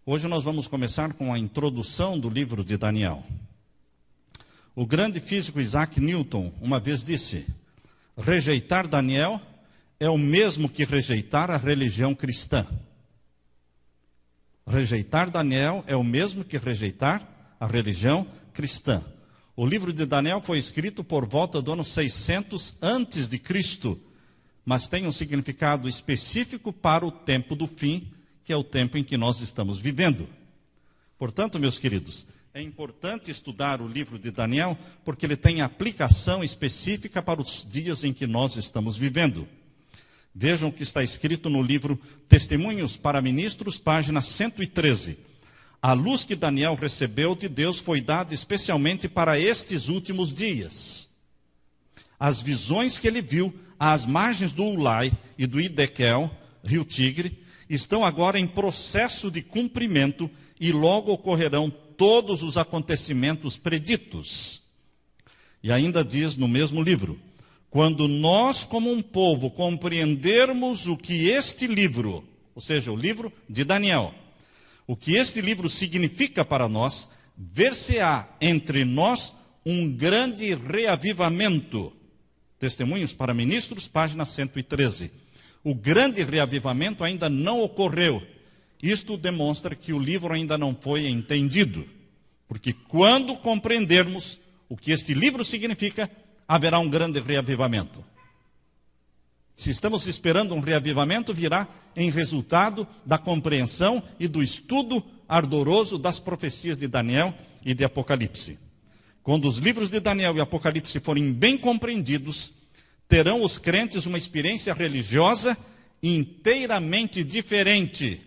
Hoje nós vamos começar com a introdução do livro de Daniel. O grande físico Isaac Newton uma vez disse: rejeitar Daniel é o mesmo que rejeitar a religião cristã. Rejeitar Daniel é o mesmo que rejeitar a religião cristã. O livro de Daniel foi escrito por volta do ano 600 antes de Cristo, mas tem um significado específico para o tempo do fim, que é o tempo em que nós estamos vivendo. Portanto, meus queridos, é importante estudar o livro de Daniel, porque ele tem aplicação específica para os dias em que nós estamos vivendo. Vejam o que está escrito no livro Testemunhos para Ministros, página 113. A luz que Daniel recebeu de Deus foi dada especialmente para estes últimos dias. As visões que ele viu às margens do Ulai e do Idequel, rio Tigre, estão agora em processo de cumprimento e logo ocorrerão todos os acontecimentos preditos. E ainda diz no mesmo livro: quando nós, como um povo, compreendermos o que este livro, ou seja, o livro de Daniel, o que este livro significa para nós, ver-se-á entre nós um grande reavivamento. Testemunhos para Ministros, página 113. O grande reavivamento ainda não ocorreu. Isto demonstra que o livro ainda não foi entendido. Porque quando compreendermos o que este livro significa, haverá um grande reavivamento. Se estamos esperando um reavivamento, virá em resultado da compreensão e do estudo ardoroso das profecias de Daniel e de Apocalipse. Quando os livros de Daniel e Apocalipse forem bem compreendidos, terão os crentes uma experiência religiosa inteiramente diferente.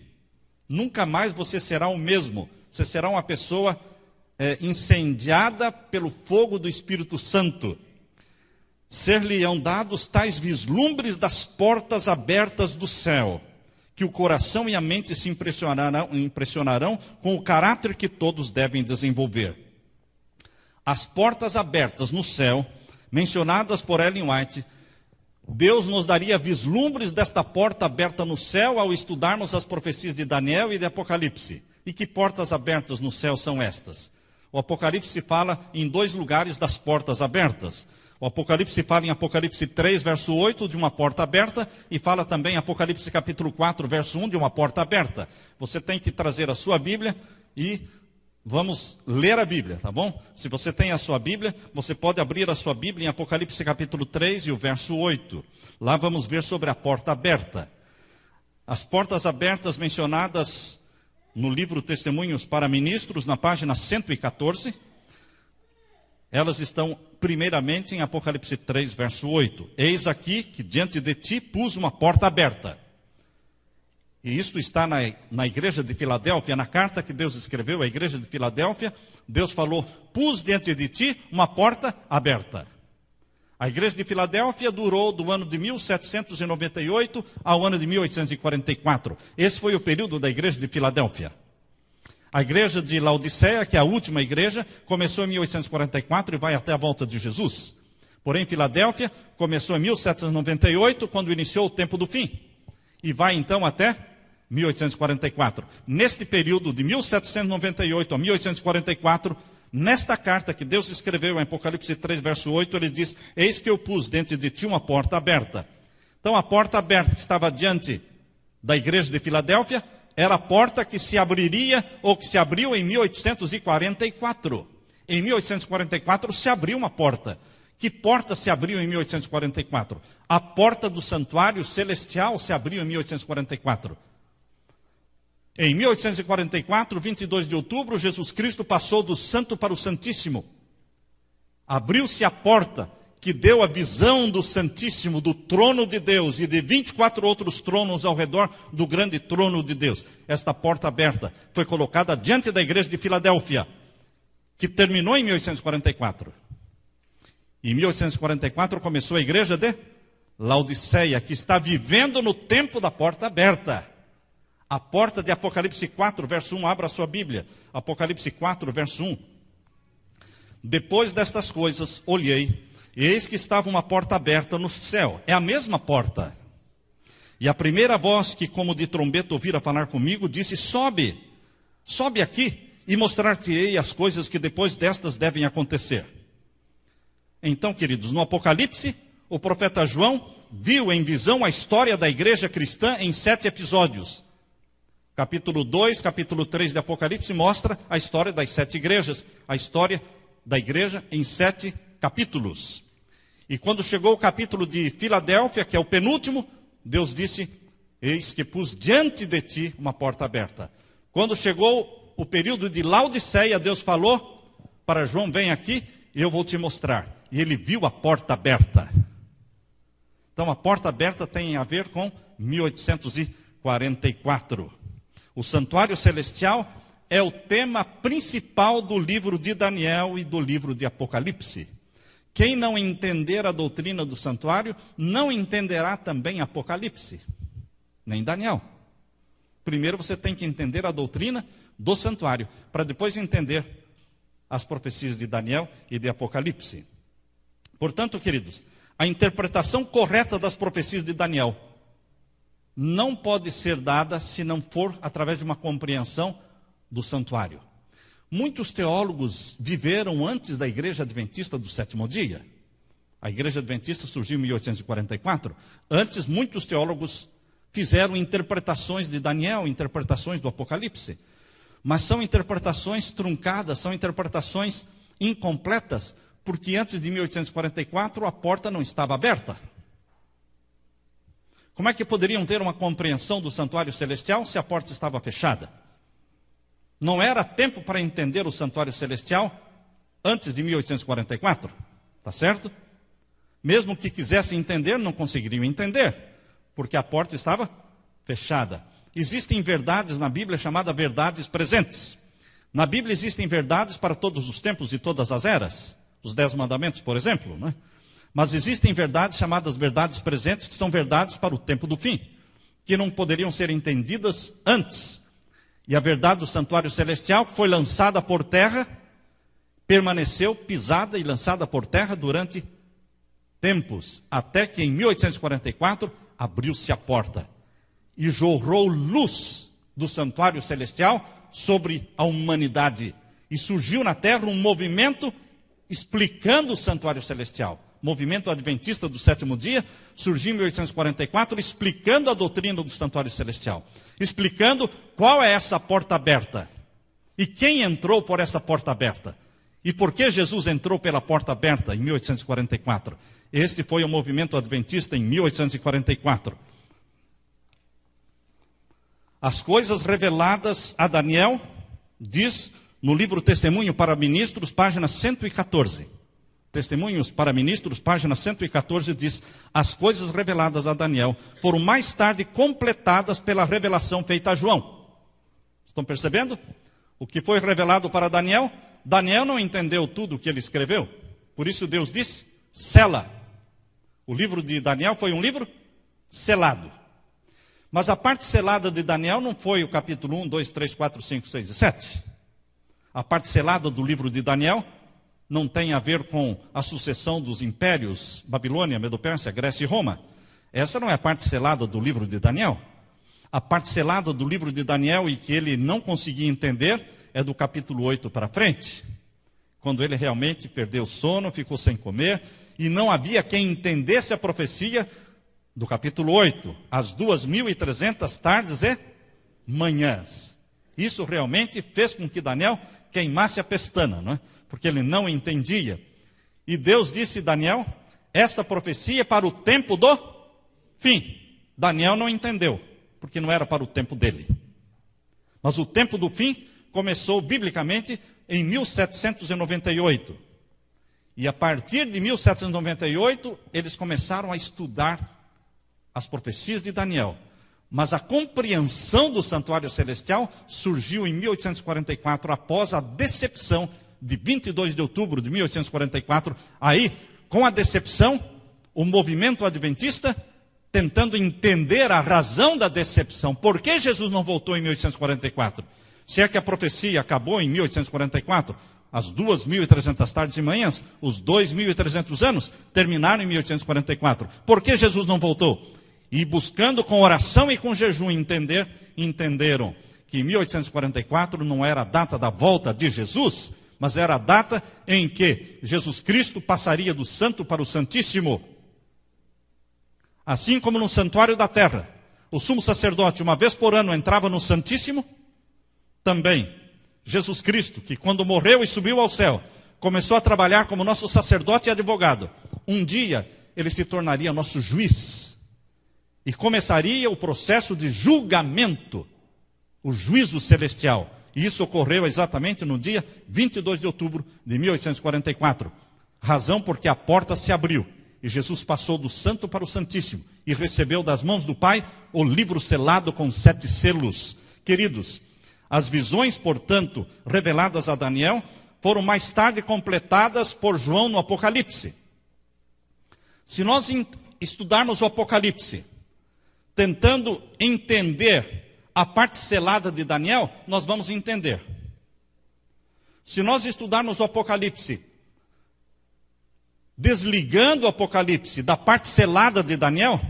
Nunca mais você será o mesmo. Você será uma pessoa incendiada pelo fogo do Espírito Santo. Ser-lhe-ão dados tais vislumbres das portas abertas do céu, que o coração e a mente se impressionarão com o caráter que todos devem desenvolver. As portas abertas no céu, mencionadas por Ellen White, Deus nos daria vislumbres desta porta aberta no céu ao estudarmos as profecias de Daniel e de Apocalipse. E que portas abertas no céu são estas? O Apocalipse fala em 2 lugares das portas abertas. O Apocalipse fala em Apocalipse 3, verso 8, de uma porta aberta, e fala também em Apocalipse capítulo 4, verso 1, de uma porta aberta. Você tem que trazer a sua Bíblia e vamos ler a Bíblia, tá bom? Se você tem a sua Bíblia, você pode abrir a sua Bíblia em Apocalipse capítulo 3 e o verso 8. Lá vamos ver sobre a porta aberta. As portas abertas mencionadas no livro Testemunhos para Ministros, na página 114, elas estão primeiramente em Apocalipse 3, verso 8. Eis aqui que diante de ti pus uma porta aberta. E isto está na igreja de Filadélfia, na carta que Deus escreveu à igreja de Filadélfia. Deus falou: pus diante de ti uma porta aberta. A igreja de Filadélfia durou do ano de 1798 ao ano de 1844. Esse foi o período da igreja de Filadélfia. A igreja de Laodiceia, que é a última igreja, começou em 1844 e vai até a volta de Jesus. Porém, Filadélfia começou em 1798, quando iniciou o tempo do fim. E vai então até 1844. Neste período de 1798 a 1844, nesta carta que Deus escreveu em Apocalipse 3, verso 8, ele diz: eis que eu pus diante de ti uma porta aberta. Então a porta aberta que estava diante da igreja de Filadélfia era a porta que se abriria, ou que se abriu em 1844. Em 1844 se abriu uma porta. Que porta se abriu em 1844? A porta do santuário celestial se abriu em 1844. Em 1844, 22 de outubro, Jesus Cristo passou do santo para o santíssimo. Abriu-se a porta que deu a visão do Santíssimo, do trono de Deus e de 24 outros tronos ao redor do grande trono de Deus. Esta porta aberta foi colocada diante da igreja de Filadélfia, que terminou em 1844. Em 1844 começou a igreja de Laodiceia, que está vivendo no tempo da porta aberta. A porta de Apocalipse 4, verso 1, abra a sua Bíblia. Apocalipse 4, verso 1. Depois destas coisas, olhei, e eis que estava uma porta aberta no céu. É a mesma porta. E a primeira voz que como de trombeta ouvira falar comigo, disse: sobe, Sobe aqui e mostrar-te-ei as coisas que depois destas devem acontecer. Então, queridos, no Apocalipse, o profeta João viu em visão a história da igreja cristã em 7 episódios. Capítulo 2, capítulo 3 de Apocalipse mostra a história das 7 igrejas, a história da igreja em 7 capítulos. E quando chegou o capítulo de Filadélfia, que é o penúltimo, Deus disse: eis que pus diante de ti uma porta aberta. Quando chegou o período de Laodiceia, Deus falou para João: vem aqui e eu vou te mostrar. E ele viu a porta aberta. Então a porta aberta tem a ver com 1844. O santuário celestial é o tema principal do livro de Daniel e do livro de Apocalipse. Quem não entender a doutrina do santuário, não entenderá também Apocalipse, nem Daniel. Primeiro você tem que entender a doutrina do santuário, para depois entender as profecias de Daniel e de Apocalipse. Portanto, queridos, a interpretação correta das profecias de Daniel não pode ser dada se não for através de uma compreensão do santuário. Muitos teólogos viveram antes da Igreja Adventista do Sétimo Dia. A Igreja Adventista surgiu em 1844. Antes, muitos teólogos fizeram interpretações de Daniel, interpretações do Apocalipse. Mas são interpretações truncadas, são interpretações incompletas, porque antes de 1844 a porta não estava aberta. Como é que poderiam ter uma compreensão do santuário celestial se a porta estava fechada? Não era tempo para entender o santuário celestial antes de 1844, tá certo? Mesmo que quisessem entender, não conseguiriam entender, porque a porta estava fechada. Existem verdades na Bíblia chamadas verdades presentes. Na Bíblia existem verdades para todos os tempos e todas as eras. Os 10 mandamentos, por exemplo, né? Mas existem verdades chamadas verdades presentes, que são verdades para o tempo do fim, que não poderiam ser entendidas antes. E a verdade do santuário celestial, que foi lançada por terra, permaneceu pisada e lançada por terra durante tempos, até que em 1844 abriu-se a porta e jorrou luz do santuário celestial sobre a humanidade. E surgiu na terra um movimento explicando o santuário celestial. Movimento adventista do sétimo dia, surgiu em 1844, explicando a doutrina do santuário celestial. Explicando qual é essa porta aberta. E quem entrou por essa porta aberta. E por que Jesus entrou pela porta aberta em 1844. Este foi o movimento adventista em 1844. As coisas reveladas a Daniel, diz no livro Testemunho para Ministros, página 114. Testemunhos para Ministros, página 114, diz: as coisas reveladas a Daniel foram mais tarde completadas pela revelação feita a João. Estão percebendo? O que foi revelado para Daniel, Daniel não entendeu tudo o que ele escreveu. Por isso Deus disse: sela. O livro de Daniel foi um livro selado. Mas a parte selada de Daniel não foi o capítulo 1, 2, 3, 4, 5, 6 e 7. A parte selada do livro de Daniel não tem a ver com a sucessão dos impérios, Babilônia, Medo-Pérsia, Grécia e Roma. Essa não é a parte selada do livro de Daniel. A parte selada do livro de Daniel, e que ele não conseguia entender, é do capítulo 8 para frente. Quando ele realmente perdeu o sono, ficou sem comer, e não havia quem entendesse a profecia do capítulo 8, as 2.300 tardes e manhãs. Isso realmente fez com que Daniel queimasse a pestana, não é? Porque ele não entendia. E Deus disse a Daniel: esta profecia é para o tempo do fim. Daniel não entendeu, porque não era para o tempo dele. Mas o tempo do fim começou biblicamente em 1798. E a partir de 1798, eles começaram a estudar as profecias de Daniel. Mas a compreensão do santuário celestial surgiu em 1844, após a decepção de 22 de outubro de 1844, aí, com a decepção, o movimento adventista tentando entender a razão da decepção. Por que Jesus não voltou em 1844? Se é que a profecia acabou em 1844, as 2.300 tardes e manhãs, os 2.300 anos, terminaram em 1844. Por que Jesus não voltou? E buscando com oração e com jejum entenderam que 1844 não era a data da volta de Jesus, mas era a data em que Jesus Cristo passaria do Santo para o Santíssimo. Assim como no santuário da terra, o sumo sacerdote, uma vez por ano, entrava no Santíssimo, também Jesus Cristo, que quando morreu e subiu ao céu, começou a trabalhar como nosso sacerdote e advogado. Um dia, ele se tornaria nosso juiz. E começaria o processo de julgamento, o juízo celestial. E isso ocorreu exatamente no dia 22 de outubro de 1844. Razão porque a porta se abriu. E Jesus passou do Santo para o Santíssimo. E recebeu das mãos do Pai o livro selado com 7 selos. Queridos, as visões, portanto, reveladas a Daniel, foram mais tarde completadas por João no Apocalipse. Se nós estudarmos o Apocalipse, tentando entender a parte selada de Daniel, nós vamos entender. Se nós estudarmos o Apocalipse, desligando o Apocalipse da parte selada de Daniel,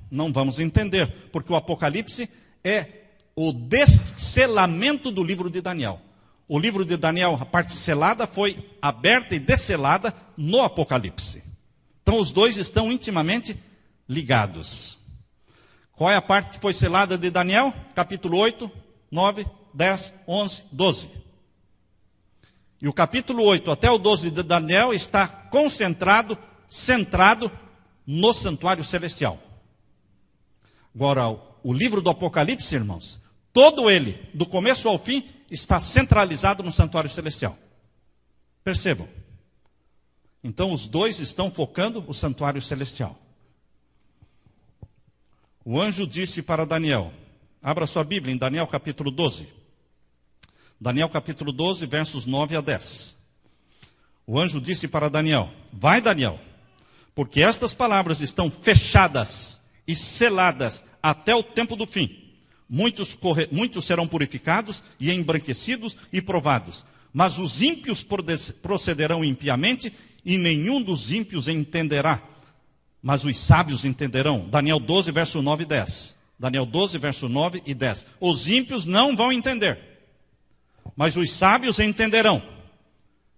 não vamos entender, porque o Apocalipse é o desselamento do livro de Daniel. O livro de Daniel, a parte selada, foi aberta e desselada no Apocalipse. Então os dois estão intimamente ligados. Qual é a parte que foi selada de Daniel? Capítulo 8, 9, 10, 11, 12. E o capítulo 8 até o 12 de Daniel está concentrado, centrado no santuário celestial. Agora, o livro do Apocalipse, irmãos, todo ele, do começo ao fim, está centralizado no santuário celestial. Percebam. Então, os dois estão focando o santuário celestial. O anjo disse para Daniel, abra sua Bíblia em Daniel capítulo 12. Daniel capítulo 12, versos 9 a 10. O anjo disse para Daniel, vai Daniel, porque estas palavras estão fechadas e seladas até o tempo do fim. Muitos serão purificados e embranquecidos e provados. Mas os ímpios procederão impiamente e nenhum dos ímpios entenderá. Mas os sábios entenderão. Daniel 12, verso 9 e 10. Daniel 12, verso 9 e 10. Os ímpios não vão entender, mas os sábios entenderão.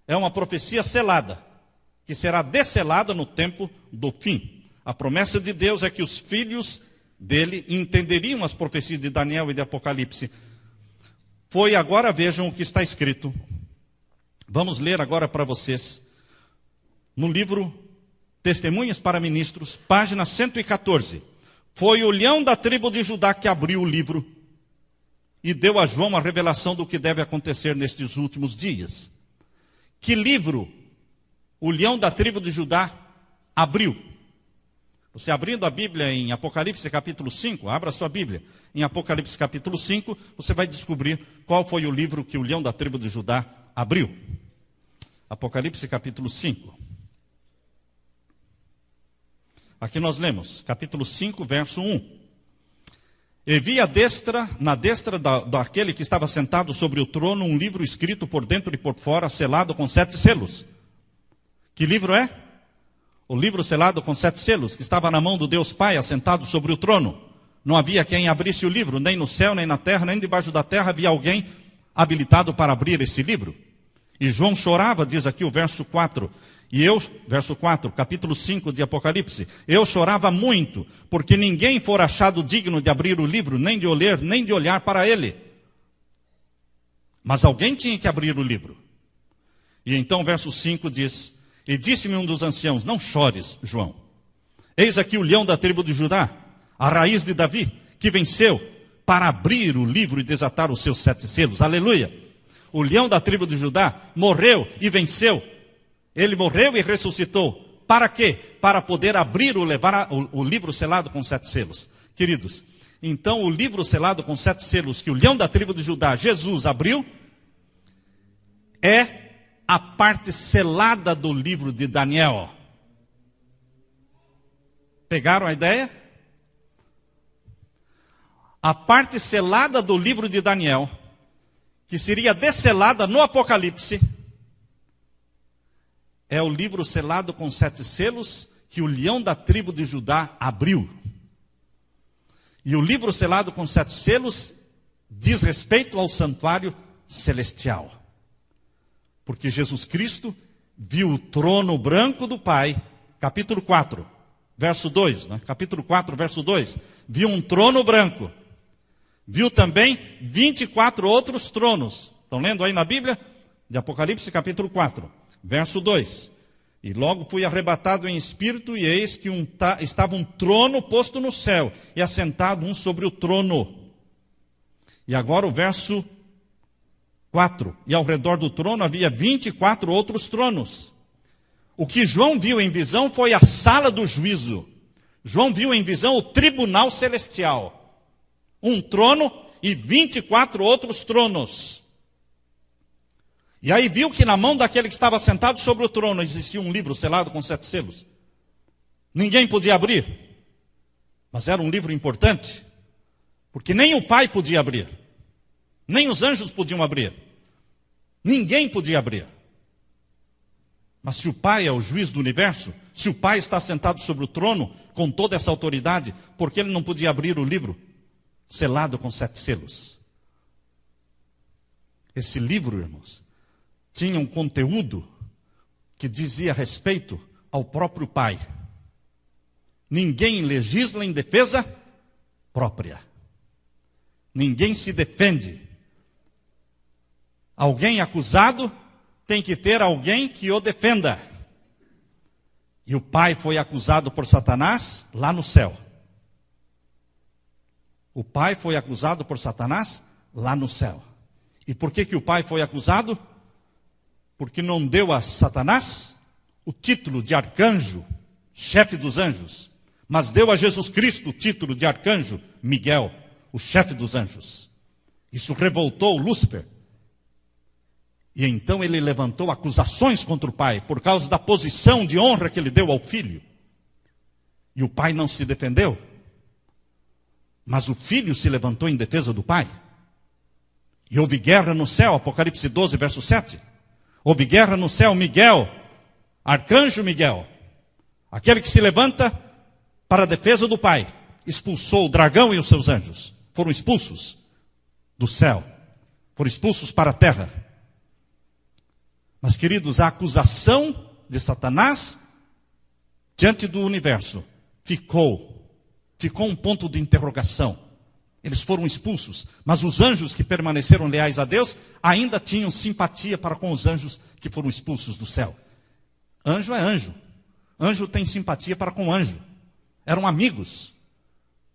É uma profecia selada, que será desselada no tempo do fim. A promessa de Deus é que os filhos dele entenderiam as profecias de Daniel e de Apocalipse. Foi agora, vejam o que está escrito. Vamos ler agora para vocês. No livro Testemunhas para Ministros, página 114. Foi o leão da tribo de Judá que abriu o livro e deu a João a revelação do que deve acontecer nestes últimos dias. Que livro o leão da tribo de Judá abriu? Você abrindo a Bíblia em Apocalipse capítulo 5, abra sua Bíblia. Em Apocalipse capítulo 5, você vai descobrir qual foi o livro que o leão da tribo de Judá abriu. Apocalipse capítulo 5. Aqui nós lemos, capítulo 5, verso 1. E vi na destra daquele que estava sentado sobre o trono, um livro escrito por dentro e por fora, selado com 7 selos. Que livro é? O livro selado com 7 selos, que estava na mão do Deus Pai, assentado sobre o trono. Não havia quem abrisse o livro, nem no céu, nem na terra, nem debaixo da terra havia alguém habilitado para abrir esse livro. E João chorava, diz aqui o verso 4. E eu, verso 4, capítulo 5 de Apocalipse, eu chorava muito, porque ninguém for achado digno de abrir o livro, nem de ler, nem de olhar para ele. Mas alguém tinha que abrir o livro. E então o verso 5 diz, e disse-me um dos anciãos, não chores, João. Eis aqui o leão da tribo de Judá, a raiz de Davi, que venceu para abrir o livro e desatar os seus 7 selos. Aleluia! O leão da tribo de Judá morreu e venceu. Ele morreu e ressuscitou. Para quê? Para poder abrir levar o livro selado com 7 selos. Queridos, então o livro selado com 7 selos que o leão da tribo de Judá, Jesus, abriu, é a parte selada do livro de Daniel. Pegaram a ideia? A parte selada do livro de Daniel, que seria desselada no Apocalipse, é o livro selado com 7 selos que o leão da tribo de Judá abriu. E o livro selado com 7 selos diz respeito ao santuário celestial. Porque Jesus Cristo viu o trono branco do Pai, capítulo 4, verso 2, né? Capítulo 4, verso 2, viu um trono branco. Viu também 24 outros tronos. Estão lendo aí na Bíblia? De Apocalipse, capítulo 4, verso 2. E logo fui arrebatado em espírito, e eis que estava um trono posto no céu, e assentado um sobre o trono. E agora o verso 4. E ao redor do trono havia 24 outros tronos. O que João viu em visão foi a sala do juízo. João viu em visão o tribunal celestial. Um trono e 24 outros tronos. E aí viu que na mão daquele que estava sentado sobre o trono existia um livro selado com 7 selos. Ninguém podia abrir. Mas era um livro importante. Porque nem o Pai podia abrir. Nem os anjos podiam abrir. Ninguém podia abrir. Mas se o Pai é o juiz do universo, se o Pai está sentado sobre o trono, com toda essa autoridade, por que ele não podia abrir o livro selado com 7 selos? Esse livro, irmãos, tinha um conteúdo que dizia respeito ao próprio Pai. Ninguém legisla em defesa própria. Ninguém se defende. Alguém acusado tem que ter alguém que o defenda. E o Pai foi acusado por Satanás lá no céu. O Pai foi acusado por Satanás lá no céu. E por que o Pai foi acusado? Porque não deu a Satanás o título de arcanjo, chefe dos anjos, mas deu a Jesus Cristo o título de arcanjo, Miguel, o chefe dos anjos. Isso revoltou Lúcifer. E então ele levantou acusações contra o Pai, por causa da posição de honra que ele deu ao Filho. E o Pai não se defendeu. Mas o Filho se levantou em defesa do Pai. E houve guerra no céu, Apocalipse 12, verso 7. Houve guerra no céu, Miguel, arcanjo Miguel, aquele que se levanta para a defesa do Pai, expulsou o dragão e os seus anjos. Foram expulsos do céu, foram expulsos para a terra. Mas, queridos, a acusação de Satanás diante do universo ficou um ponto de interrogação. Eles foram expulsos, mas os anjos que permaneceram leais a Deus ainda tinham simpatia para com os anjos que foram expulsos do céu. Anjo é anjo. Anjo tem simpatia para com anjo. Eram amigos.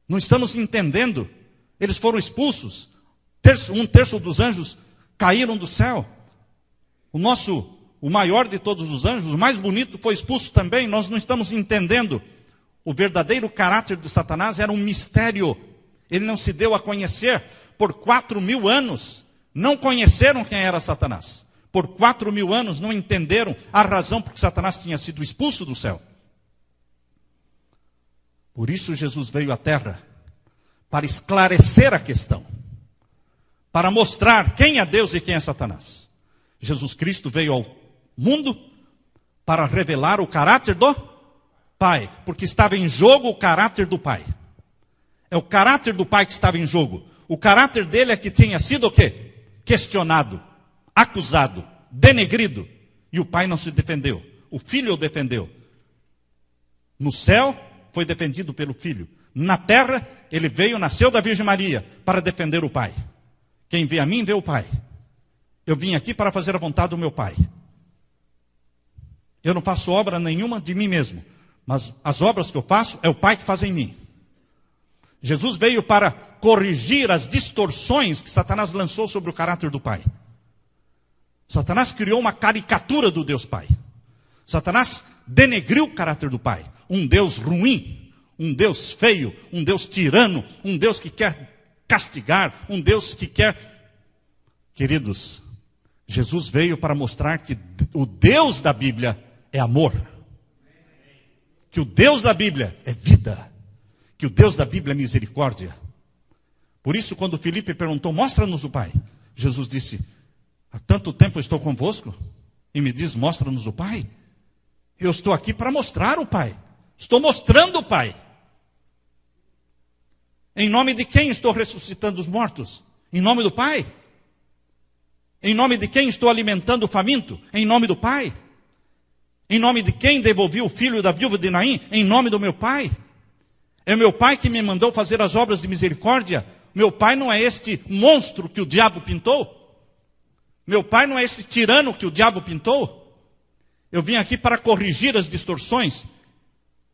Não estamos entendendo. Eles foram expulsos. Um terço dos anjos caíram do céu. O maior de todos os anjos, o mais bonito, foi expulso também. Nós não estamos entendendo. O verdadeiro caráter de Satanás era um mistério. Ele não se deu a conhecer por 4.000 anos. Não conheceram quem era Satanás. Por 4.000 anos não entenderam a razão por que Satanás tinha sido expulso do céu. Por isso Jesus veio à terra, para esclarecer a questão. Para mostrar quem é Deus e quem é Satanás. Jesus Cristo veio ao mundo para revelar o caráter do Pai. Porque estava em jogo o caráter do Pai. É o caráter do Pai que estava em jogo. O caráter dele é que tinha sido o quê? Questionado, acusado, denegrido. E o Pai não se defendeu. O Filho o defendeu. No céu, foi defendido pelo Filho. Na terra, ele veio, nasceu da Virgem Maria, para defender o Pai. Quem vê a mim, vê o Pai. Eu vim aqui para fazer a vontade do meu Pai. Eu não faço obra nenhuma de mim mesmo. Mas as obras que eu faço, é o Pai que faz em mim. Jesus veio para corrigir as distorções que Satanás lançou sobre o caráter do Pai. Satanás criou uma caricatura do Deus Pai. Satanás denegriu o caráter do Pai. Um Deus ruim, um Deus feio, um Deus tirano, um Deus que quer castigar, um Deus que quer... Queridos, Jesus veio para mostrar que o Deus da Bíblia é amor. Que o Deus da Bíblia é vida. Que o Deus da Bíblia é misericórdia. Por isso, quando Filipe perguntou, mostra-nos o Pai. Jesus disse, há tanto tempo eu estou convosco, e me diz, mostra-nos o Pai. Eu estou aqui para mostrar o Pai. Estou mostrando o Pai. Em nome de quem estou ressuscitando os mortos? Em nome do Pai? Em nome de quem estou alimentando o faminto? Em nome do Pai? Em nome de quem devolvi o filho da viúva de Naim? Em nome do meu Pai? É o meu Pai que me mandou fazer as obras de misericórdia? Meu Pai não é este monstro que o diabo pintou? Meu Pai não é este tirano que o diabo pintou? Eu vim aqui para corrigir as distorções.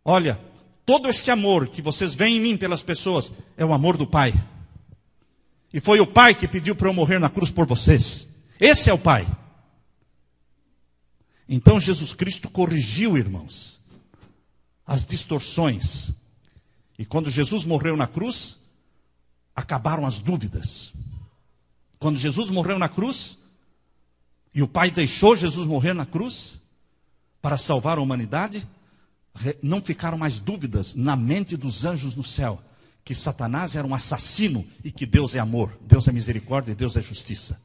Olha, todo esse amor que vocês veem em mim pelas pessoas é o amor do Pai. E foi o Pai que pediu para eu morrer na cruz por vocês. Esse é o Pai. Então Jesus Cristo corrigiu, irmãos, as distorções. E quando Jesus morreu na cruz, acabaram as dúvidas. Quando Jesus morreu na cruz, e o Pai deixou Jesus morrer na cruz, para salvar a humanidade, não ficaram mais dúvidas na mente dos anjos no céu, que Satanás era um assassino e que Deus é amor, Deus é misericórdia e Deus é justiça.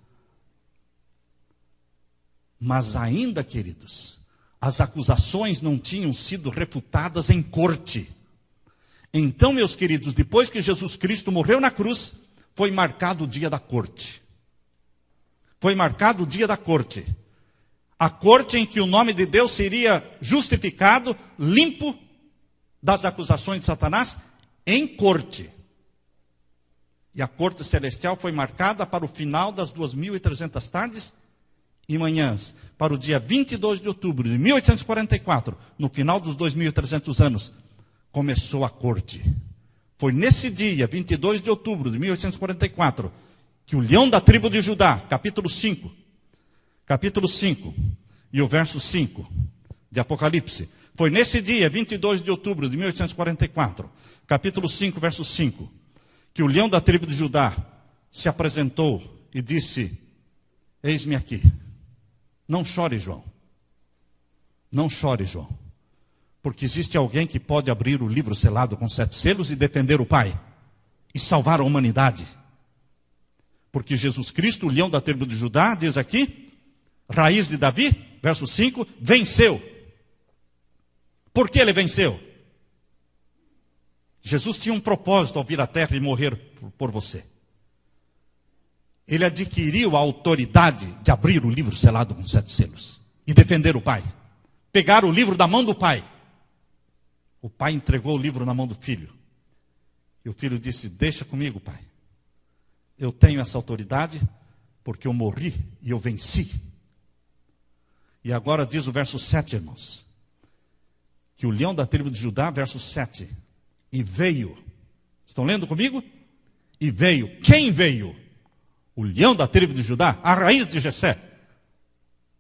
Mas ainda, queridos, as acusações não tinham sido refutadas em corte. Então, meus queridos, depois que Jesus Cristo morreu na cruz, foi marcado o dia da corte. Foi marcado o dia da corte. A corte em que o nome de Deus seria justificado, limpo das acusações de Satanás, em corte. E a corte celestial foi marcada para o final das 2.300 tardes e manhãs, para o dia 22 de outubro de 1844, no final dos 2.300 anos, começou a corte. Foi nesse dia, 22 de outubro de 1844, que o leão da tribo de Judá, capítulo 5, e o verso 5 de Apocalipse, foi nesse dia, 22 de outubro de 1844, capítulo 5, verso 5, que o leão da tribo de Judá se apresentou e disse: eis-me aqui. Não chore, João. Não chore, João. Porque existe alguém que pode abrir o livro selado com 7 selos e defender o Pai. E salvar a humanidade. Porque Jesus Cristo, o leão da tribo de Judá, diz aqui, raiz de Davi, verso 5, venceu. Por que ele venceu? Jesus tinha um propósito ao vir à terra e morrer por você. Ele adquiriu a autoridade de abrir o livro selado com 7 selos e defender o Pai. Pegar o livro da mão do Pai. O Pai entregou o livro na mão do Filho. E o Filho disse: deixa comigo, Pai. Eu tenho essa autoridade porque eu morri e eu venci. E agora diz o verso 7, irmãos, que o leão da tribo de Judá, verso 7, e veio. Estão lendo comigo? E veio. Quem veio? O leão da tribo de Judá, a raiz de Jessé.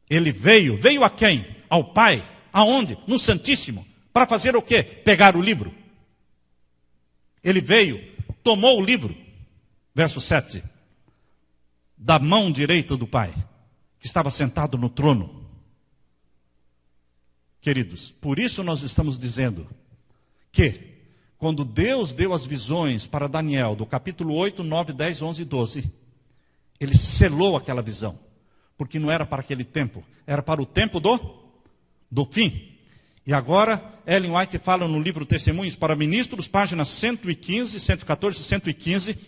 Ele veio. Veio a quem? Ao Pai. Aonde? No Santíssimo. Para fazer o quê? Pegar o livro. Ele veio, tomou o livro, verso 7, da mão direita do Pai, que estava sentado no trono. Queridos, por isso nós estamos dizendo que, quando Deus deu as visões para Daniel, do capítulo 8, 9, 10, 11 e 12, ele selou aquela visão, porque não era para aquele tempo, era para o tempo do fim. E agora, Ellen White fala no livro Testemunhos para Ministros, páginas 115, 114 e 115,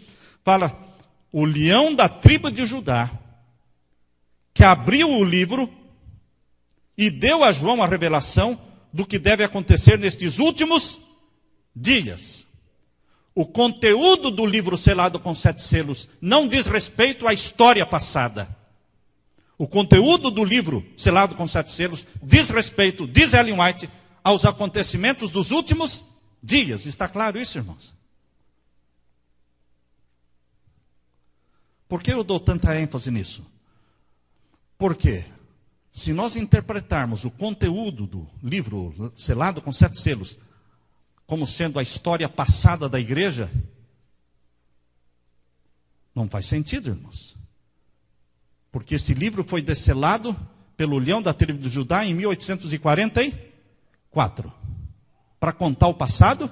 fala, o leão da tribo de Judá, que abriu o livro e deu a João a revelação do que deve acontecer nestes últimos dias. O conteúdo do livro selado com 7 selos não diz respeito à história passada. O conteúdo do livro selado com 7 selos diz respeito, diz Ellen White, aos acontecimentos dos últimos dias. Está claro isso, irmãos? Por que eu dou tanta ênfase nisso? Porque se nós interpretarmos o conteúdo do livro selado com 7 selos como sendo a história passada da igreja, não faz sentido, irmãos. Porque esse livro foi desselado pelo leão da tribo de Judá em 1844. Para contar o passado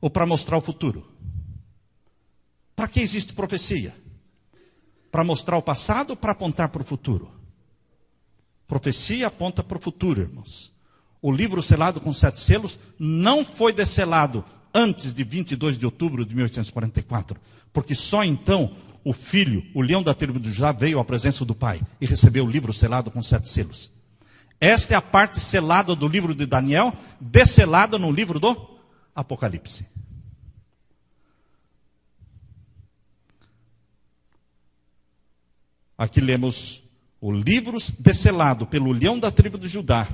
ou para mostrar o futuro? Para que existe profecia? Para mostrar o passado ou para apontar para o futuro? Profecia aponta para o futuro, irmãos. O livro selado com 7 selos não foi desselado antes de 22 de outubro de 1844, porque só então o filho, o leão da tribo de Judá, veio à presença do pai e recebeu o livro selado com 7 selos. Esta é a parte selada do livro de Daniel, desselada no livro do Apocalipse. Aqui lemos o livro desselado pelo leão da tribo de Judá.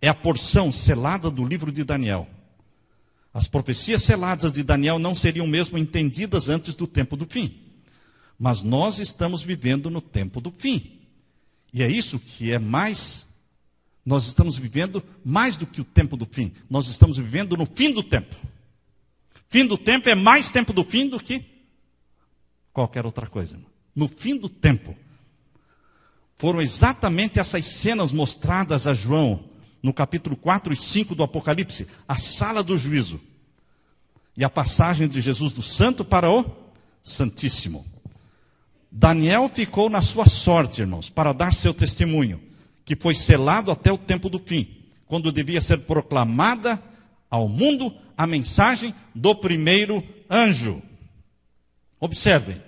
É a porção selada do livro de Daniel. As profecias seladas de Daniel não seriam mesmo entendidas antes do tempo do fim. Mas nós estamos vivendo no tempo do fim. E é isso que é mais... Nós estamos vivendo mais do que o tempo do fim. Nós estamos vivendo no fim do tempo. Fim do tempo é mais tempo do fim do que qualquer outra coisa. No fim do tempo. Foram exatamente essas cenas mostradas a João no capítulo 4 e 5 do Apocalipse, a sala do juízo. E a passagem de Jesus do Santo para o Santíssimo. Daniel ficou na sua sorte, irmãos, para dar seu testemunho, que foi selado até o tempo do fim, quando devia ser proclamada ao mundo a mensagem do primeiro anjo. Observem.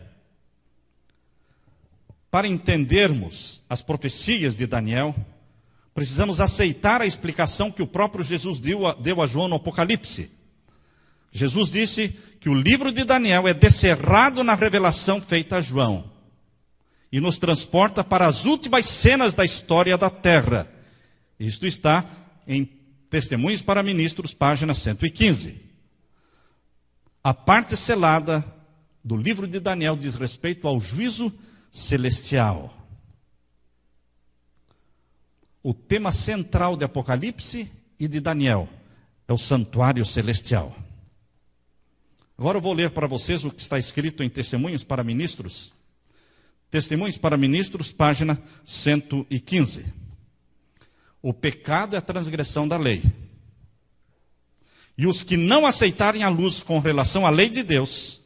Para entendermos as profecias de Daniel, precisamos aceitar a explicação que o próprio Jesus deu a João no Apocalipse. Jesus disse que o livro de Daniel é descerrado na revelação feita a João e nos transporta para as últimas cenas da história da terra. Isto está em Testemunhos para Ministros, página 115. A parte selada do livro de Daniel diz respeito ao juízo celestial. O tema central de Apocalipse e de Daniel é o santuário celestial. Agora eu vou ler para vocês o que está escrito em Testemunhos para Ministros. Testemunhos para Ministros, página 115. O pecado é a transgressão da lei. E os que não aceitarem a luz com relação à lei de Deus,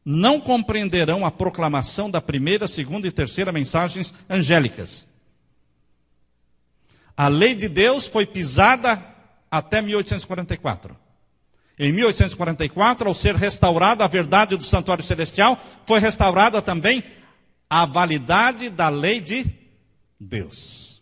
não compreenderão a proclamação da primeira, segunda e terceira mensagens angélicas. A lei de Deus foi pisada até 1844. Em 1844, ao ser restaurada a verdade do santuário celestial, foi restaurada também a validade da lei de Deus.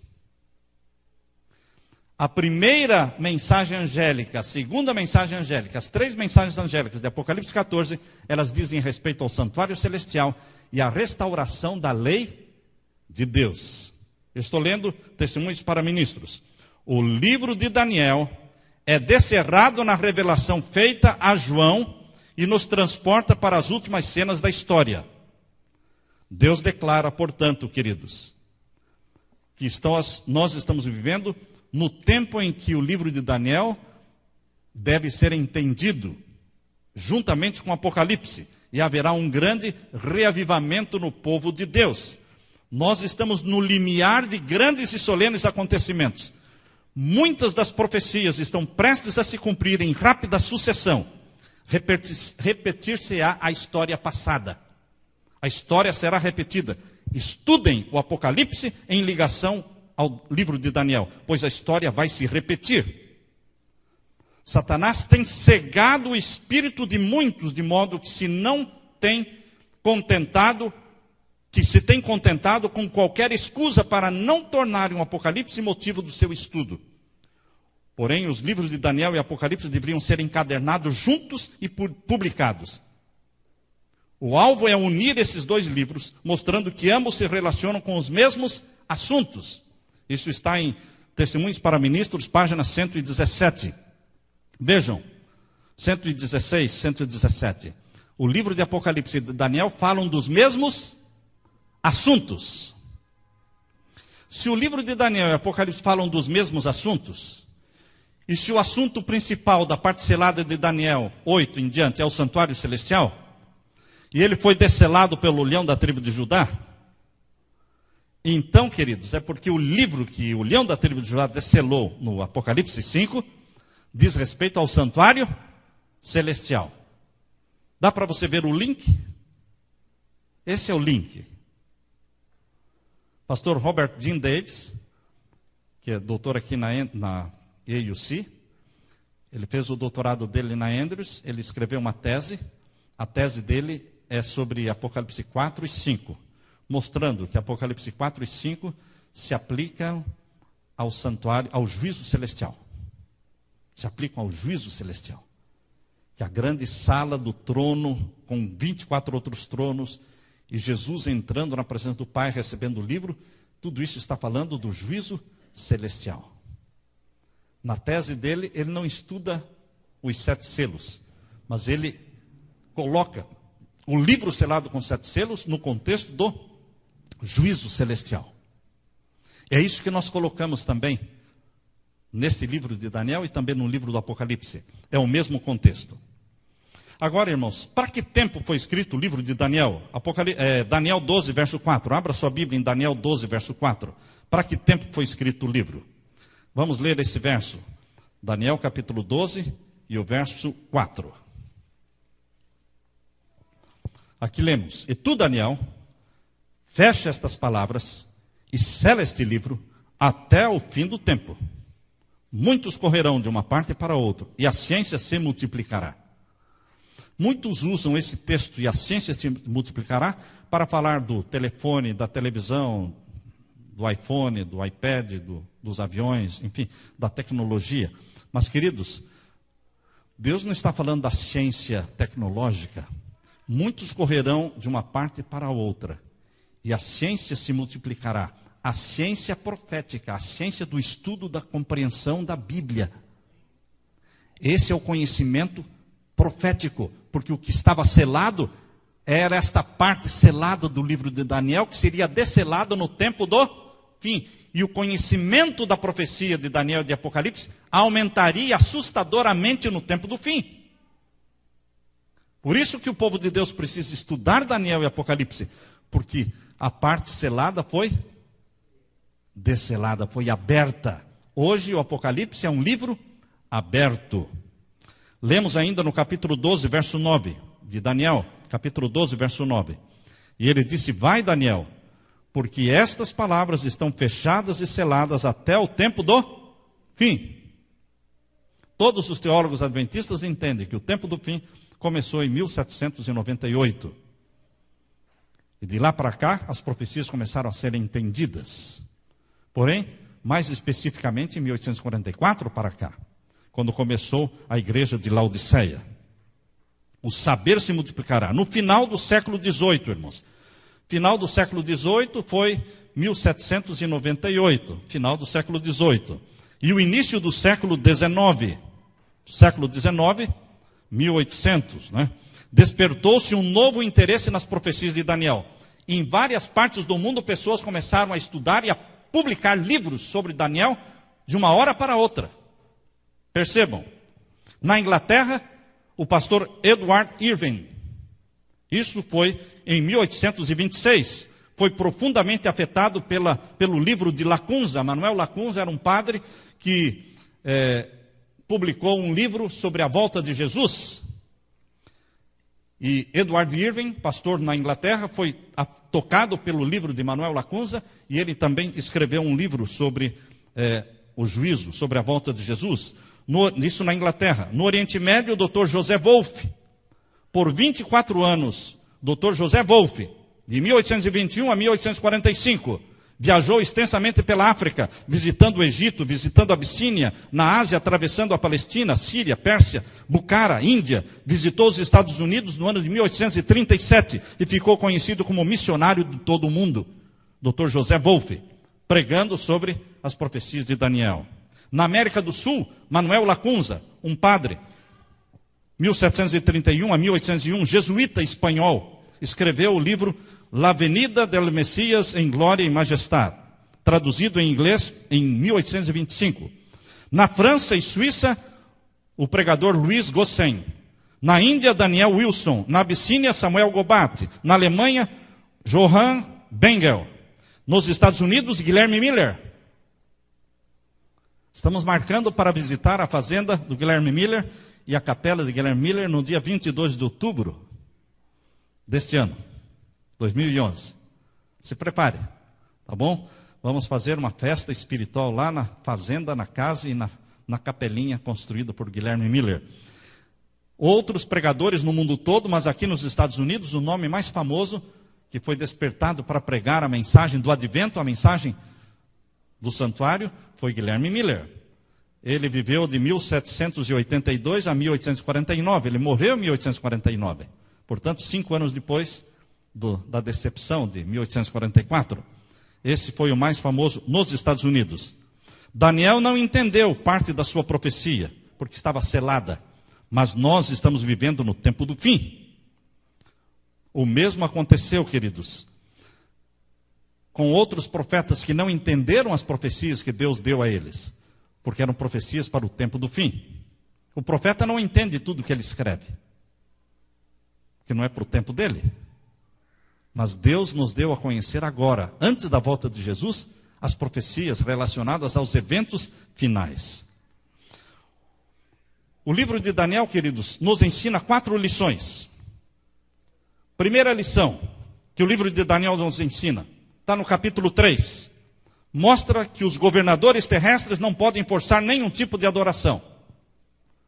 A primeira mensagem angélica, a segunda mensagem angélica, as 3 mensagens angélicas de Apocalipse 14, elas dizem respeito ao santuário celestial e à restauração da lei de Deus. Eu estou lendo Testemunhos para Ministros. O livro de Daniel é descerrado na revelação feita a João e nos transporta para as últimas cenas da história. Deus declara, portanto, queridos, que nós estamos vivendo no tempo em que o livro de Daniel deve ser entendido, juntamente com o Apocalipse, e haverá um grande reavivamento no povo de Deus. Nós estamos no limiar de grandes e solenes acontecimentos. Muitas das profecias estão prestes a se cumprir em rápida sucessão. Repetir-se-á a história passada. A história será repetida. Estudem o Apocalipse em ligação ao livro de Daniel, pois a história vai se repetir. Satanás tem cegado o espírito de muitos, de modo que se tem contentado com qualquer escusa para não tornarem o Apocalipse motivo do seu estudo. Porém, os livros de Daniel e Apocalipse deveriam ser encadernados juntos e publicados. O alvo é unir esses 2 livros, mostrando que ambos se relacionam com os mesmos assuntos. Isso está em Testemunhos para Ministros, página 117. Vejam, 116, 117. O livro de Apocalipse e de Daniel falam dos mesmos assuntos. Se o livro de Daniel e Apocalipse falam dos mesmos assuntos, e se o assunto principal da parte selada de Daniel 8 em diante é o santuário celestial, e ele foi desselado pelo leão da tribo de Judá, então, queridos, é porque o livro que o leão da tribo de Judá desselou no Apocalipse 5 diz respeito ao santuário celestial. Dá para você ver o link? Esse é o link. Pastor Robert Dean Davis, que é doutor aqui na AUC, Ele fez o doutorado dele na Andrews, ele escreveu uma tese. A tese dele é sobre Apocalipse 4 e 5, mostrando que Apocalipse 4 e 5 se aplicam ao santuário, ao juízo celestial. Se aplicam ao juízo celestial. Que a grande sala do trono, com 24 outros tronos, e Jesus entrando na presença do Pai, recebendo o livro, tudo isso está falando do juízo celestial. Na tese dele, ele não estuda os 7 selos, mas ele coloca o livro selado com 7 selos no contexto do juízo celestial. É isso que nós colocamos também nesse livro de Daniel e também no livro do Apocalipse. É o mesmo contexto. Agora, irmãos, para que tempo foi escrito o livro de Daniel? Daniel 12, verso 4. Abra sua Bíblia em Daniel 12, verso 4. Para que tempo foi escrito o livro? Vamos ler esse verso. Daniel capítulo 12 e o verso 4. Aqui lemos: E tu, Daniel, fecha estas palavras e sela este livro até o fim do tempo. Muitos correrão de uma parte para outra, e a ciência se multiplicará. Muitos usam esse texto, e a ciência se multiplicará, para falar do telefone, da televisão, do iPhone, do iPad, dos aviões, enfim, da tecnologia. Mas, queridos, Deus não está falando da ciência tecnológica. Muitos correrão de uma parte para a outra, e a ciência se multiplicará. A ciência profética, a ciência do estudo, da compreensão da Bíblia. Esse é o conhecimento profético, porque o que estava selado era esta parte selada do livro de Daniel, que seria desselado no tempo do fim. E o conhecimento da profecia de Daniel e de Apocalipse aumentaria assustadoramente no tempo do fim. Por isso que o povo de Deus precisa estudar Daniel e Apocalipse, porque a parte selada foi desselada, foi aberta. Hoje o Apocalipse é um livro aberto. Lemos ainda no capítulo 12, verso 9, de Daniel, capítulo 12, verso 9. E ele disse: Vai, Daniel, porque estas palavras estão fechadas e seladas até o tempo do fim. Todos os teólogos adventistas entendem que o tempo do fim começou em 1798. E de lá para cá, as profecias começaram a serem entendidas. Porém, mais especificamente em 1844 para cá, quando começou a igreja de Laodiceia. O saber se multiplicará. No final do século XVIII, irmãos. Final do século XVIII foi 1798. Final do século XVIII. E o início do século XIX. Século XIX, 1800, né? Despertou-se um novo interesse nas profecias de Daniel. Em várias partes do mundo, pessoas começaram a estudar e a publicar livros sobre Daniel de uma hora para outra. Percebam, na Inglaterra, o pastor Edward Irving, isso foi em 1826, foi profundamente afetado pelo livro de Lacunza. Manuel Lacunza era um padre que publicou um livro sobre a volta de Jesus. E Edward Irving, pastor na Inglaterra, foi tocado pelo livro de Manuel Lacunza, e ele também escreveu um livro sobre o juízo, sobre a volta de Jesus. Isso na Inglaterra. No Oriente Médio, o Dr. José Wolff, por 24 anos, Dr. José Wolff, de 1821 a 1845, viajou extensamente pela África, visitando o Egito, visitando a Abissínia, na Ásia, atravessando a Palestina, Síria, Pérsia, Bucara, Índia. Visitou os Estados Unidos no ano de 1837 e ficou conhecido como missionário de todo o mundo. Dr. José Wolff, pregando sobre as profecias de Daniel. Na América do Sul, Manuel Lacunza, um padre, 1731 a 1801, jesuíta espanhol, escreveu o livro La Venida del Messias em Glória e Majestade, traduzido em inglês em 1825. Na França e Suíça, o pregador Louis Gosselin. Na Índia, Daniel Wilson. Na Abissínia, Samuel Gobat. Na Alemanha, Johann Bengel. Nos Estados Unidos, Guilherme Miller. Estamos marcando para visitar a fazenda do Guilherme Miller e a capela de Guilherme Miller no dia 22 de outubro deste ano, 2011. Se prepare, tá bom? Vamos fazer uma festa espiritual lá na fazenda, na casa e na capelinha construída por Guilherme Miller. Outros pregadores no mundo todo, mas aqui nos Estados Unidos, o nome mais famoso que foi despertado para pregar a mensagem do advento, a mensagem do santuário, foi Guilherme Miller. Ele viveu de 1782 a 1849, ele morreu em 1849. Portanto, 5 anos depois da decepção de 1844. Esse foi o mais famoso nos Estados Unidos. Daniel não entendeu parte da sua profecia, porque estava selada. Mas nós estamos vivendo no tempo do fim. O mesmo aconteceu, queridos, com outros profetas que não entenderam as profecias que Deus deu a eles, porque eram profecias para o tempo do fim. O profeta não entende tudo que ele escreve, porque não é para o tempo dele. Mas Deus nos deu a conhecer agora, antes da volta de Jesus, as profecias relacionadas aos eventos finais. O livro de Daniel, queridos, nos ensina 4 lições. Primeira lição que o livro de Daniel nos ensina, está no capítulo 3. Mostra que os governadores terrestres não podem forçar nenhum tipo de adoração.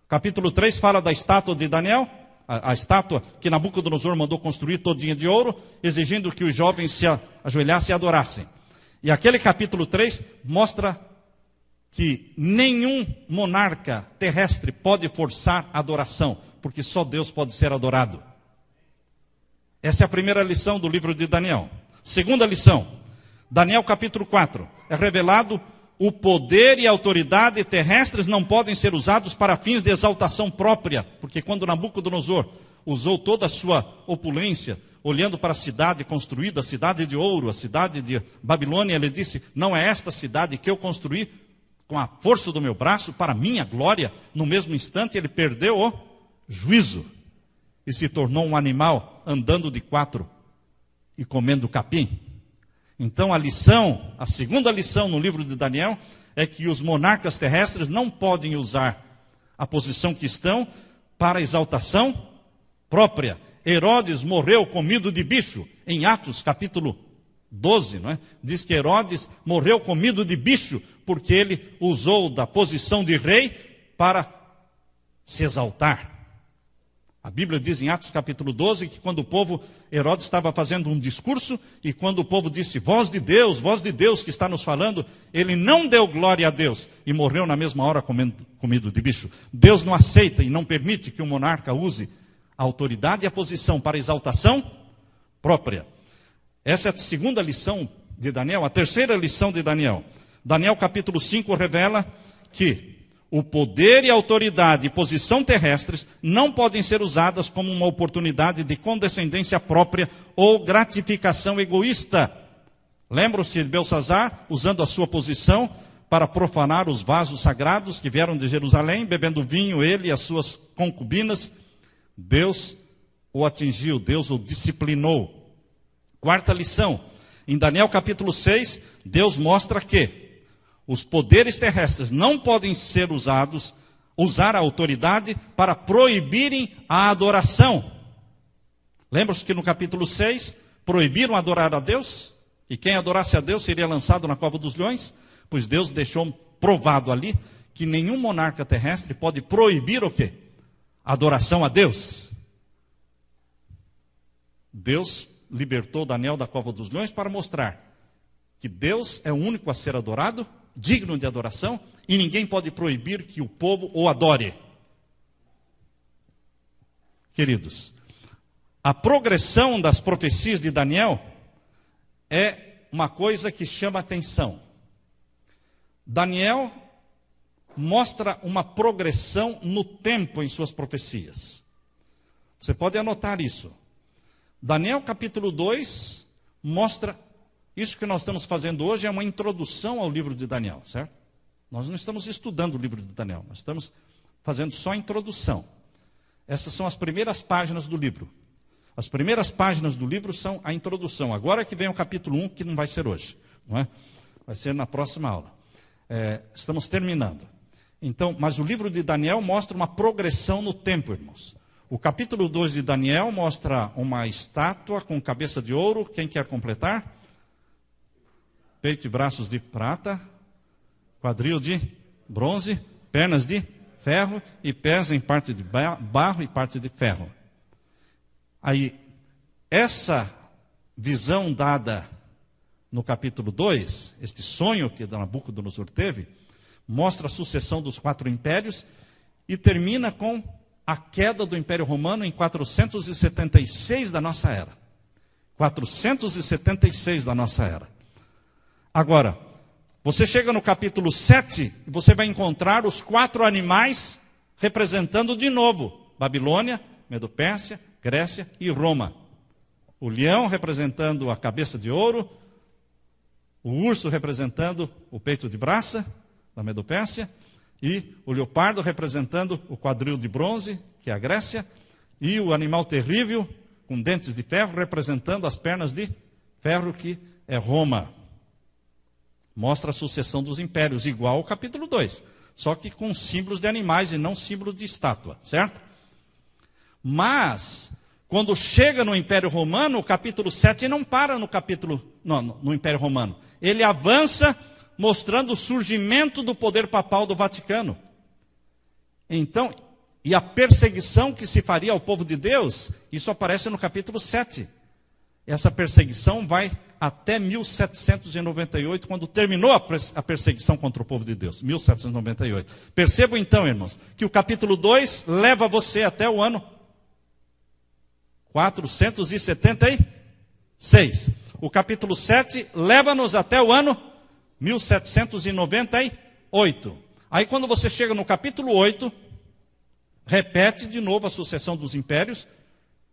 Capítulo 3 fala da estátua de Daniel, a estátua que Nabucodonosor mandou construir todinha de ouro, exigindo que os jovens se ajoelhassem e adorassem. E aquele capítulo 3 mostra que nenhum monarca terrestre pode forçar a adoração, porque só Deus pode ser adorado. Essa é a primeira lição do livro de Daniel. Segunda lição, Daniel capítulo 4, é revelado o poder e a autoridade terrestres não podem ser usados para fins de exaltação própria, porque quando Nabucodonosor usou toda a sua opulência, olhando para a cidade construída, a cidade de ouro, a cidade de Babilônia, ele disse, não é esta cidade que eu construí com a força do meu braço, para minha glória. No mesmo instante ele perdeu o juízo e se tornou um animal andando de 4 e comendo capim. Então a segunda lição no livro de Daniel é que os monarcas terrestres não podem usar a posição que estão para exaltação própria. Herodes morreu comido de bicho, em Atos capítulo 12, não é? Diz que Herodes morreu comido de bicho, porque ele usou da posição de rei para se exaltar. A Bíblia diz em Atos capítulo 12 que quando o povo, Herodes estava fazendo um discurso, e quando o povo disse, voz de Deus que está nos falando, ele não deu glória a Deus, e morreu na mesma hora comido de bicho. Deus não aceita e não permite que o monarca use a autoridade e a posição para exaltação própria. Essa é a segunda lição de Daniel. A terceira lição de Daniel. Daniel capítulo 5 revela que o poder e a autoridade e posição terrestres não podem ser usadas como uma oportunidade de condescendência própria ou gratificação egoísta. Lembram-se de Belsazar usando a sua posição para profanar os vasos sagrados que vieram de Jerusalém, bebendo vinho, ele e as suas concubinas. Deus o atingiu, Deus o disciplinou. Quarta lição, em Daniel capítulo 6, Deus mostra que os poderes terrestres não podem ser usar a autoridade para proibirem a adoração. Lembra-se que no capítulo 6, proibiram adorar a Deus? E quem adorasse a Deus seria lançado na cova dos leões? Pois Deus deixou provado ali que nenhum monarca terrestre pode proibir o quê? Adoração a Deus. Deus libertou Daniel da cova dos leões para mostrar que Deus é o único a ser adorado, digno de adoração, e ninguém pode proibir que o povo o adore. Queridos, a progressão das profecias de Daniel é uma coisa que chama atenção. Daniel mostra uma progressão no tempo em suas profecias. Você pode anotar isso. Daniel capítulo 2 mostra isso que nós estamos fazendo hoje, é uma introdução ao livro de Daniel, certo? Nós não estamos estudando o livro de Daniel, nós estamos fazendo só a introdução. Essas são as primeiras páginas do livro. As primeiras páginas do livro são a introdução. Agora que vem o capítulo 1, que não vai ser hoje, não é? Vai ser na próxima aula. Estamos terminando. Então, mas o livro de Daniel mostra uma progressão no tempo, irmãos. O capítulo 2 de Daniel mostra uma estátua com cabeça de ouro. Quem quer completar? Peito e braços de prata, quadril de bronze, pernas de ferro e pés em parte de barro e parte de ferro. Aí, essa visão dada no capítulo 2, este sonho que Nabucodonosor teve, mostra a sucessão dos 4 impérios e termina com a queda do Império Romano em 476 da nossa era. 476 da nossa era. Agora, você chega no capítulo 7 e você vai encontrar os 4 animais representando de novo Babilônia, Medo-Pérsia, Grécia e Roma. O leão representando a cabeça de ouro, o urso representando o peito de braça, da Medo-Pérsia, e o leopardo representando o quadril de bronze, que é a Grécia, e o animal terrível, com dentes de ferro, representando as pernas de ferro, que é Roma. Mostra a sucessão dos impérios, igual ao capítulo 2, só que com símbolos de animais e não símbolos de estátua, certo? Mas, quando chega no Império Romano, o capítulo 7 não para no Império Romano. Ele avança mostrando o surgimento do poder papal do Vaticano. Então, e a perseguição que se faria ao povo de Deus, isso aparece no capítulo 7. Essa perseguição vai até 1798, quando terminou a perseguição contra o povo de Deus. 1798. Percebam então, irmãos, que o capítulo 2 leva você até o ano 476. O capítulo 7 leva-nos até o ano 1798. Aí quando você chega no capítulo 8, repete de novo a sucessão dos impérios,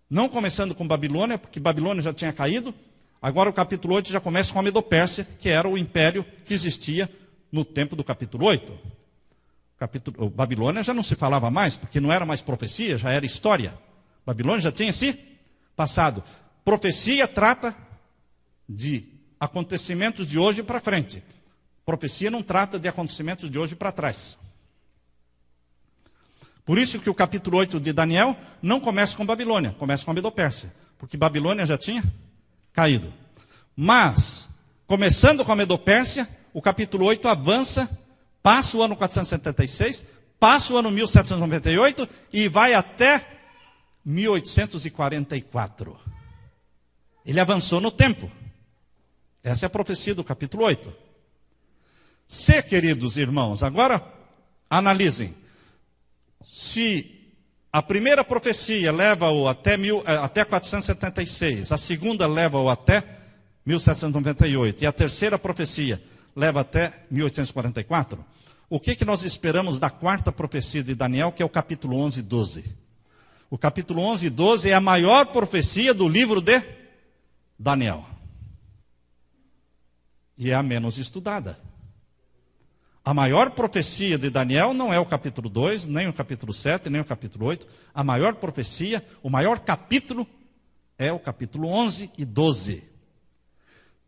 não começando com Babilônia, porque Babilônia já tinha caído. Agora o capítulo 8 já começa com a Medo-Pérsia, que era o império que existia no tempo do capítulo 8. Babilônia já não se falava mais, porque não era mais profecia, já era história. Babilônia já tinha se passado. Profecia trata de acontecimentos de hoje para frente. Profecia não trata de acontecimentos de hoje para trás. Por isso que o capítulo 8 de Daniel não começa com Babilônia, começa com a Medo-Pérsia, porque Babilônia já tinha caído. Mas, começando com a Medo-Pérsia, o capítulo 8 avança, passa o ano 476, passa o ano 1798 e vai até 1844. Ele avançou no tempo. Essa é a profecia do capítulo 8. Se, queridos irmãos, agora analisem. Se a primeira profecia leva-o até 476, a segunda leva-o até 1798 e a terceira profecia leva até 1844, o que nós esperamos da quarta profecia de Daniel, que é o capítulo 11 e 12? O capítulo 11 e 12 é a maior profecia do livro de Daniel. E é a menos estudada. A maior profecia de Daniel não é o capítulo 2, nem o capítulo 7, nem o capítulo 8. A maior profecia, o maior capítulo, é o capítulo 11 e 12.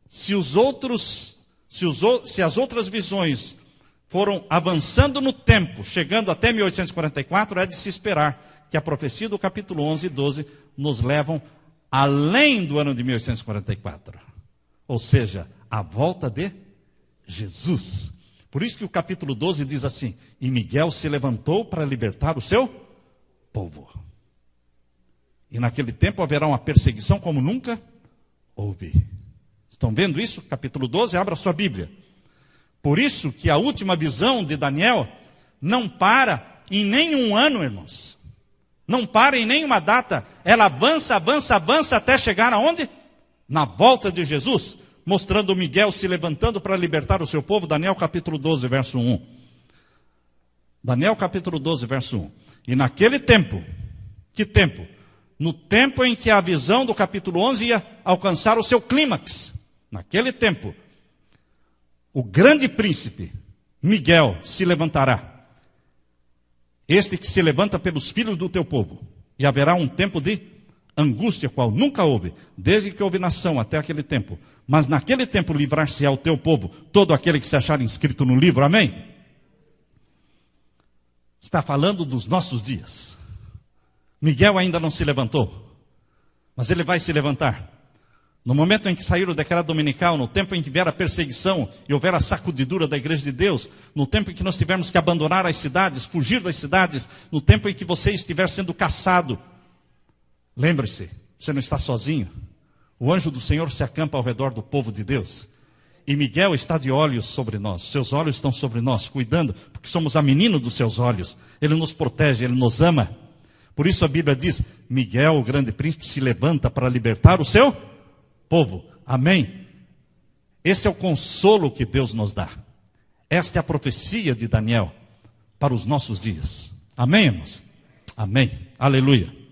Se as outras visões foram avançando no tempo, chegando até 1844, é de se esperar que a profecia do capítulo 11 e 12 nos levam além do ano de 1844. Ou seja, a volta de Jesus. Por isso que o capítulo 12 diz assim: e Miguel se levantou para libertar o seu povo. E naquele tempo haverá uma perseguição como nunca houve. Estão vendo isso? Capítulo 12, abra sua Bíblia. Por isso que a última visão de Daniel não para em nenhum ano, irmãos. Não para em nenhuma data. Ela avança, avança, avança até chegar aonde? Na volta de Jesus. Mostrando Miguel se levantando para libertar o seu povo. Daniel capítulo 12, verso 1. Daniel capítulo 12, verso 1. E naquele tempo, que tempo? No tempo em que a visão do capítulo 11 ia alcançar o seu clímax. Naquele tempo, o grande príncipe, Miguel, se levantará. Este que se levanta pelos filhos do teu povo. E haverá um tempo de angústia, qual nunca houve, desde que houve nação até aquele tempo. Mas naquele tempo livrar-se-á o teu povo, todo aquele que se achar inscrito no livro. Amém? Está falando dos nossos dias. Miguel ainda não se levantou, mas ele vai se levantar. No momento em que sair o decreto dominical, no tempo em que vier a perseguição e houver a sacudidura da igreja de Deus, no tempo em que nós tivermos que abandonar as cidades, fugir das cidades, no tempo em que você estiver sendo caçado, lembre-se, você não está sozinho. O anjo do Senhor se acampa ao redor do povo de Deus. E Miguel está de olhos sobre nós. Seus olhos estão sobre nós, cuidando, porque somos a menina dos seus olhos. Ele nos protege, ele nos ama. Por isso a Bíblia diz, Miguel, o grande príncipe, se levanta para libertar o seu povo. Amém? Esse é o consolo que Deus nos dá. Esta é a profecia de Daniel para os nossos dias. Amém, irmãos? Amém. Aleluia.